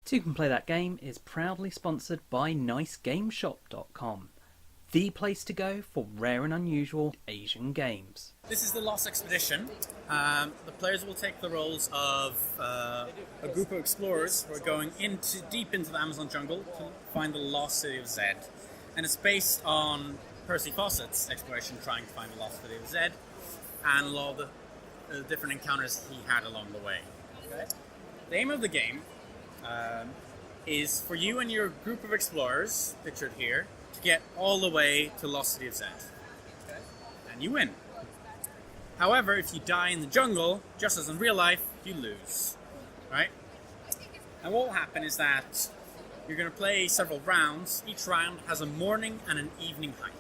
Toucan Play That Game is proudly sponsored by NiceGameShop.com, the place to go for rare and unusual Asian games. This is the Lost Expedition. The players will take the roles of a group of explorers who are going deep into the Amazon jungle to find the lost city of Zed. And it's based on Percy Fawcett's exploration trying to find the lost city of Zed and a lot of the different encounters he had along the way. Okay? The aim of the game is for you and your group of explorers, pictured here, to get all the way to Lost City of Zed. Okay. And you win. However, if you die in the jungle, just as in real life, you lose. Right? And what will happen is that you're going to play several rounds. Each round has a morning and an evening hike.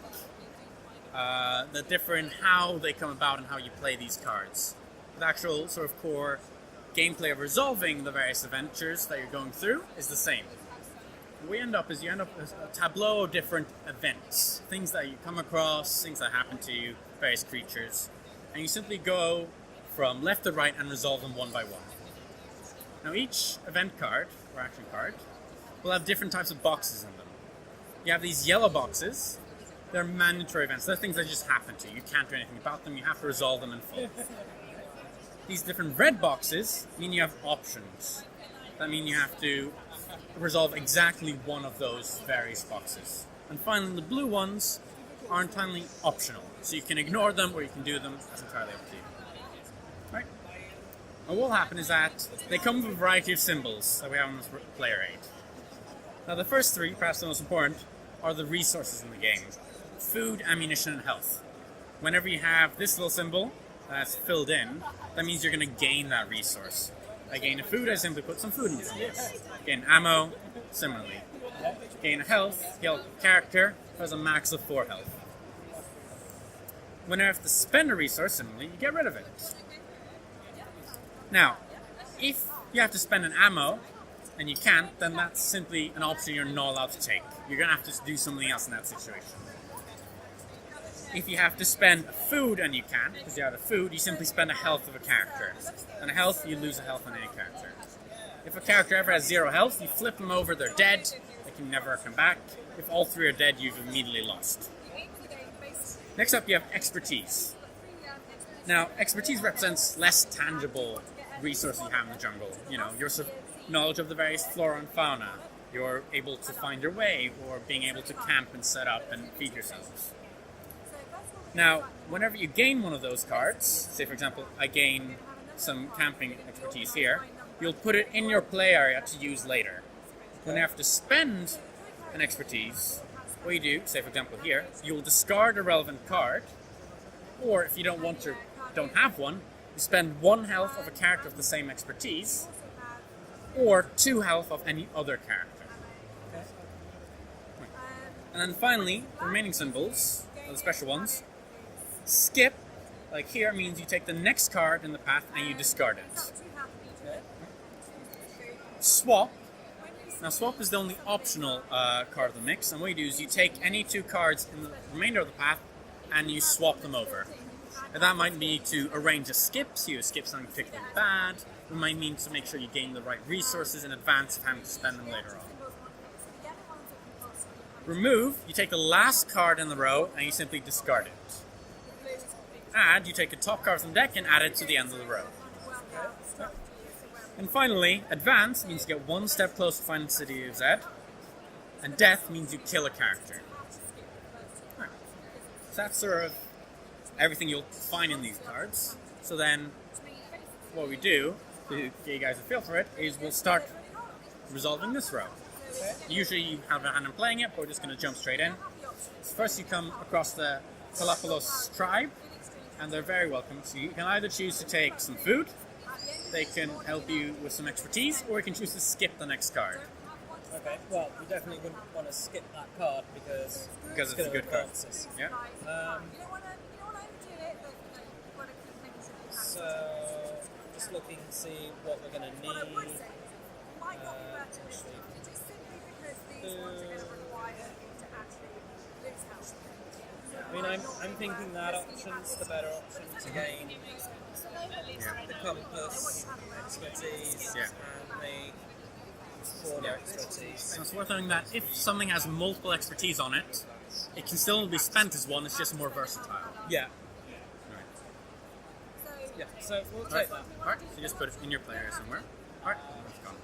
That differ in how they come about and how you play these cards. The actual sort of core gameplay of resolving the various adventures that you're going through is the same. What you end up with a tableau of different events, things that you come across, things that happen to you, various creatures, and you simply go from left to right and resolve them one by one. Now each event card, or action card, will have different types of boxes in them. You have these yellow boxes. They're mandatory events. They're things that just happen to you. You can't do anything about them. You have to resolve them in full. These different red boxes mean you have options. That means you have to resolve exactly one of those various boxes. And finally, the blue ones are entirely optional. So you can ignore them or you can do them. That's entirely up to you. Right? And what will happen is that they come with a variety of symbols that we have on this player aid. Now the first three, perhaps the most important, are the resources in the game. Food, ammunition, and health. Whenever you have this little symbol that's filled in, that means you're going to gain that resource. I gain a food, I simply put some food in it. Gain ammo, similarly. Gain a health, you have a character who has a max of 4 health. When you have to spend a resource, similarly, you get rid of it. Now, if you have to spend an ammo, and you can't, then that's simply an option you're not allowed to take. You're going to have to do something else in that situation. If you have to spend food and you can't, because you're out of food, you simply spend a health of a character. And a health, you lose a health on any character. If a character ever has 0 health, you flip them over, they're dead, they can never come back. If all 3 are dead, you've immediately lost. Next up, you have expertise. Now, expertise represents less tangible resources you have in the jungle. You know, your knowledge of the various flora and fauna, you're able to find your way, or being able to camp and set up and feed yourselves. Now, whenever you gain one of those cards, say for example, I gain some camping expertise here, you'll put it in your play area to use later. When you have to spend an expertise, what you do, say for example here, you'll discard a relevant card, or if you don't have one, you spend 1 health of a character of the same expertise, or 2 health of any other character. Okay. And then finally, the remaining symbols, the special ones, skip, like here, means you take the next card in the path and you discard it. Okay. Swap. Now swap is the only optional card of the mix, and what you do is you take any 2 cards in the remainder of the path and you swap them over. And that might be to arrange a skip, so you skip something particularly bad. It might mean to make sure you gain the right resources in advance of having to spend them later on. Remove, you take the last card in the row and you simply discard it. Add, you take a top card from the deck and add it to the end of the row. And finally, advance means you get 1 step closer to finding the city of Zed, and death means you kill a character. Right. So that's sort of everything you'll find in these cards. So then, what we do, to get you guys a feel for it, is we'll start resolving this row. Usually you have a hand in playing it, but we're just going to jump straight in. So first you come across the Galapagos tribe, and they're very welcome. So you can either choose to take some food, they can help you with some expertise, or you can choose to skip the next card. Okay, well, you definitely wouldn't want to skip that card because it's a good card. Yeah. So, just looking to see what we're going to need. I mean, I'm thinking that option's the better option to gain the compass, expertise, and the for their expertise. So it's worth knowing that if something has multiple expertise on it, it can still be spent as one, it's just more versatile. Yeah. Right. Yeah. So we'll take that. Alright, so you just put it in your player somewhere. Alright, it's gone.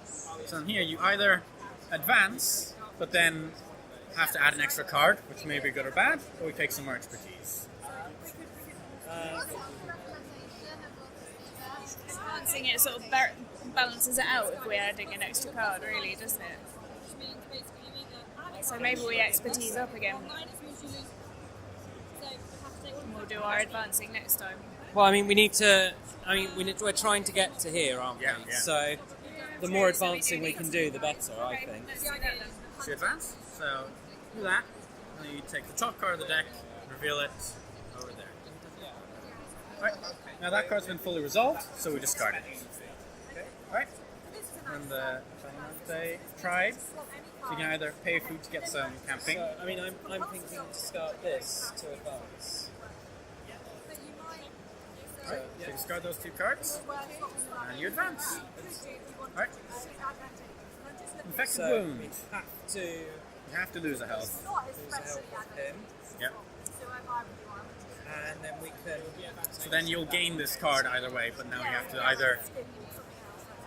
So in here you either advance, but then have to add an extra card, which may be good or bad, or we take some more expertise. Balancing it sort of balances it out if we're adding an extra card, really, doesn't it? So maybe we expertise up again. And we'll do our advancing next time. Well, I mean, we're trying to get to here, aren't we? Yeah. So the more advancing we can do, the better, I think. So you advance, so do that, and then you take the top card of the deck, reveal it over there. Alright, now that card's been fully resolved, so we discard it. Alright, and the tribe, so you can either pay food to get some camping. So, I mean, I'm thinking to discard this to advance. Alright, so you discard those 2 cards, and you advance. Alright. Infected So wound. we have to You have to lose a health. lose help with him, Yep. and then we can. So then you'll gain this card either way, but now you have to either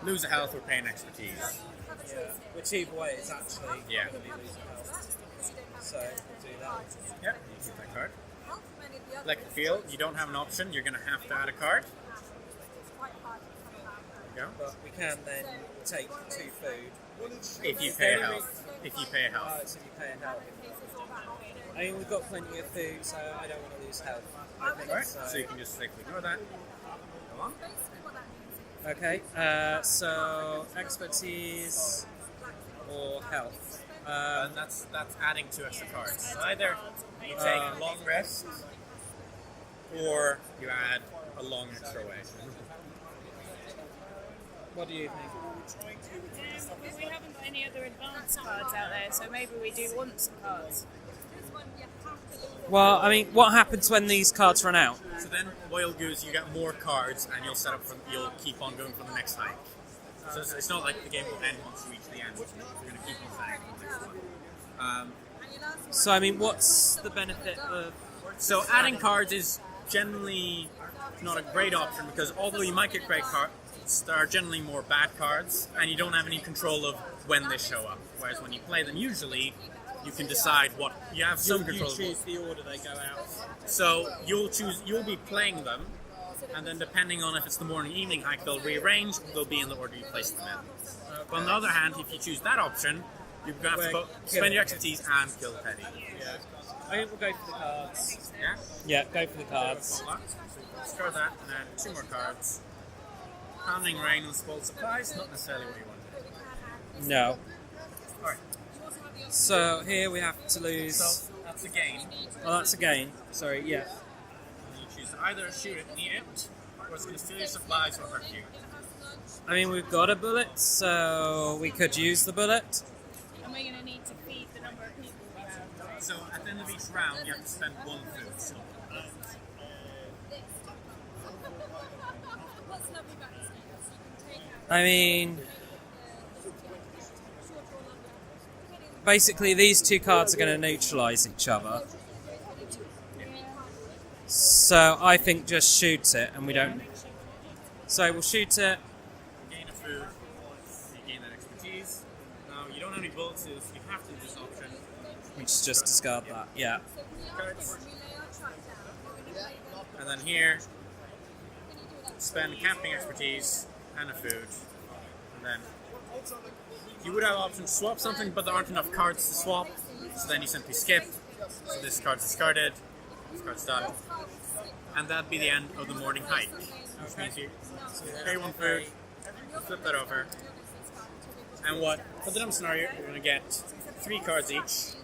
lose a health or pay an expertise. Yeah, which either way is actually Yeah. going to be losing health. So we'll do that. Yep, you keep that card. Electric field, you don't have an option, you're going to have to add a card. Yeah. But we can then take 2 food. If you pay a health. If you pay a health. So if you pay a health. I mean, we've got plenty of food, so I don't want to lose health. I think Alright, so you can just safely ignore that. Go on. Okay, so expertise or health. And that's adding 2 extra cards. So either you take a long rest, or you add a long extra way. What do you think? We haven't got any other advanced cards out there, so maybe we do want some cards. Well, I mean, what happens when these cards run out? So then, Wild Goose, you get more cards, and you'll you'll keep on going for the next hike. So it's not like the game will end once you reach the end. You're going to keep on playing for the next one. So, I mean, what's the benefit of... So adding cards is generally not a great option, because although you might get great cards, there are generally more bad cards, and you don't have any control of when they show up. Whereas when you play them, usually you can decide what you have some control. You choose the order they go out. So you'll be playing them, and then depending on if it's the morning evening hike, they'll rearrange. They'll be in the order you placed them in. But on the other hand, if you choose that option, you have to spend your expertise and kill the petty. Yeah. I think we'll go for the cards. Yeah. Yeah, go for the cards. Discard that, and then 2 more cards. Pounding rain and spoiled supplies, not necessarily what you wanted. No. Alright, So here we have to lose... so that's a gain. Oh, that's a gain. Sorry, yeah. And you choose to either shoot it and eat it, or it's going to steal your supplies or hurt you. I mean, we've got a bullet, so we could use the bullet. And we're going to need to feed the number of people we have. So at the end of each round, you have to spend 1 food. So I mean... Basically, these 2 cards are going to neutralise each other. So I think just shoot it, and we don't... So we'll shoot it. gain a food, you gain that expertise. Now you don't have any bullets, so you have to do this option. We just discard that, yeah. Cards. And then here, spend camping expertise and a food. And then you would have option to swap something, but there aren't enough cards to swap, so then you simply skip. So this card's discarded, this card's done. And that'd be the end of the morning hike. Which means you pay 1 food, flip that over. And for the dumb scenario, you're going to get 3 cards each.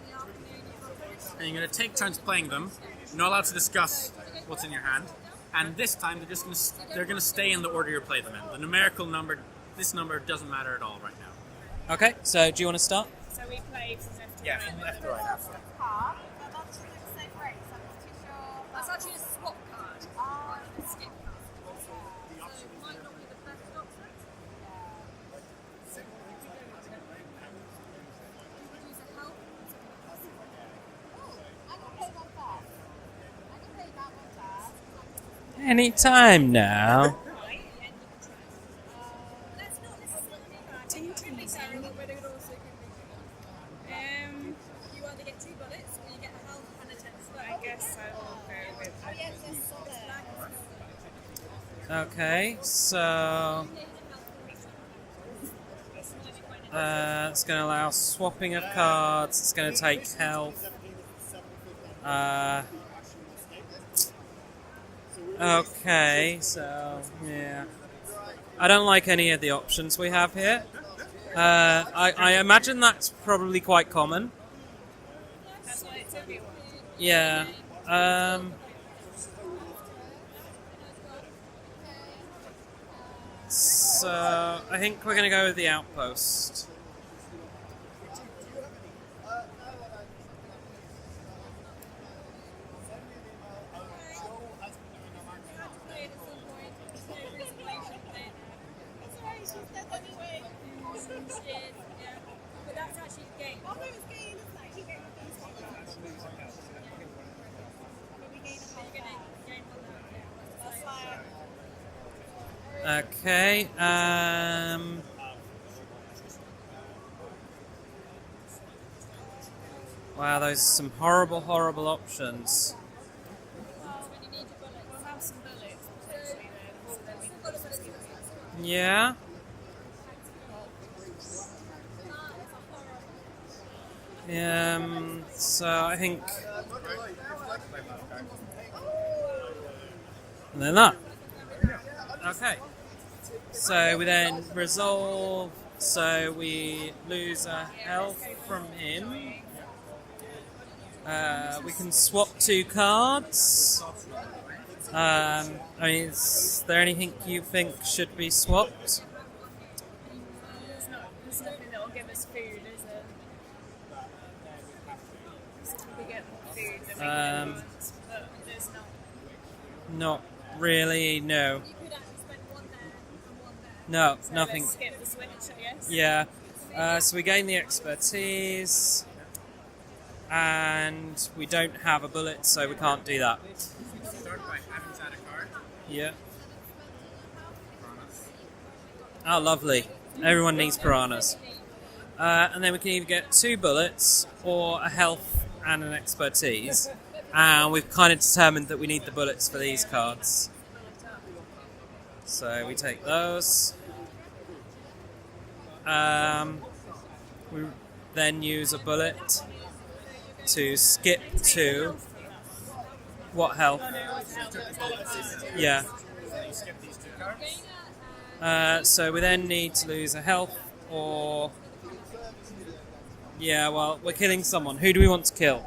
And you're going to take turns playing them. You're not allowed to discuss what's in your hand. And this time, they're going to stay in the order you play them in. The numerical number, this number doesn't matter at all right now. Okay, so do you want to start? So we play from left to Yeah, right. from left to right. Absolutely. That's actually a swap card. A skip card. So it might not be the best option. Any time now. You either get 2 bullets or you get a health and a 10 spell. I guess I will go with Oh yes, there's solid. Okay, so it's going to allow swapping of cards. It's going to take health. Okay, so yeah, I don't like any of the options we have here. I imagine that's probably quite common. that's why it's everyone. Yeah. So I think we're going to go with the outpost. But that's actually a game. Oh, no, it's game, isn't it? You get Okay. Wow, those are some horrible, horrible options. We'll have some bullets potentially then. Yeah. So I think. And then that. Okay. So we then resolve. So we lose a health from him. We can swap 2 cards. I mean, is there anything you think should be swapped? There's nothing that will give us food, is there? We get food that we can want, but there's not. Not really, no. You could actually spend 1 there and 1 there. No, So nothing. Let's skip the switch, I guess. Yeah. So we gain the expertise. And we don't have a bullet, so we can't do that. Start by having to add a card. Yeah. Oh, lovely. Everyone needs piranhas. And then we can either get 2 bullets or a health and an expertise. And we've kind of determined that we need the bullets for these cards. So we take those. We then use a bullet to skip to what health? Yeah. You skip these 2 cards. So we then need to lose a health or... Yeah, well, we're killing someone. Who do we want to kill?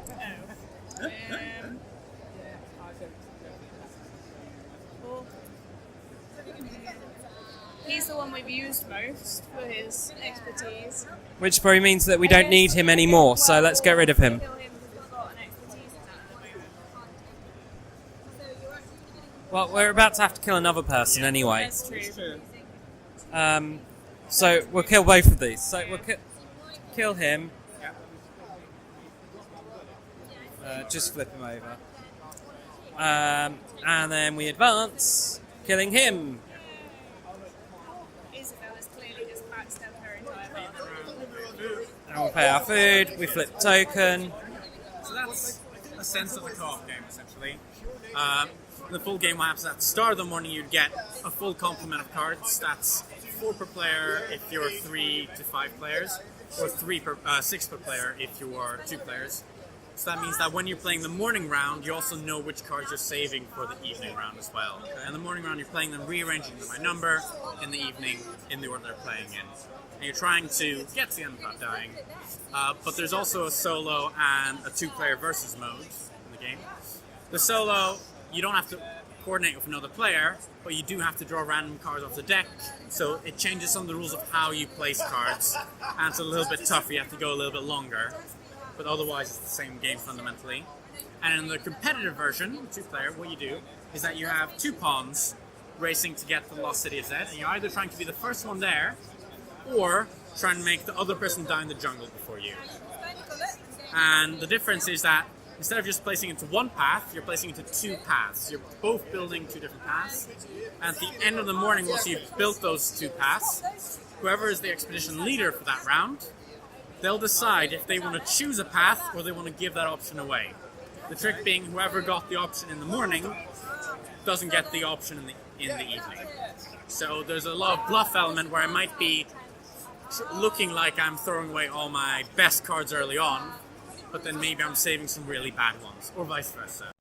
He's the one we've used most for his expertise. Which probably means that we don't need him anymore, so let's get rid of him. Kill him because we've got an expertise in that at the moment. Well, we're about to have to kill another person anyway. That's true. So we'll kill both of these. So we'll kill him. Just flip him over. And then we advance, killing him. Isabella's clearly just backstabbed her entire life. And we'll pay our food, we flip token. So that's a sense of the co-op game, essentially. The full game laps at the start of the morning, you'd get a full complement of cards. That's 4 per player if you're 3 to 5 players, or 6 per player if you are 2 players. So that means that when you're playing the morning round, you also know which cards you're saving for the evening round as well. In the morning round, you're playing them, rearranging them by number. In the evening, in the order they're playing in. And you're trying to get to the end without dying. But there's also a solo and a 2-player versus mode in the game. The solo, you don't have to coordinate with another player, but you do have to draw random cards off the deck. So it changes some of the rules of how you place cards. And it's a little bit tougher, you have to go a little bit longer. But otherwise it's the same game fundamentally. And in the competitive version, 2-player, what you do is that you have 2 pawns racing to get to the lost city of Zed, and you're either trying to be the first one there, or trying to make the other person die in the jungle before you. And the difference is that instead of just placing into one path, you're placing into two paths. You're both building two different paths. And at the end of the morning, once you've built those two paths, whoever is the expedition leader for that round, they'll decide if they want to choose a path or they want to give that option away. The trick being whoever got the option in the morning doesn't get the option in the evening. So there's a lot of bluff element where I might be looking like I'm throwing away all my best cards early on, but then maybe I'm saving some really bad ones, or vice versa.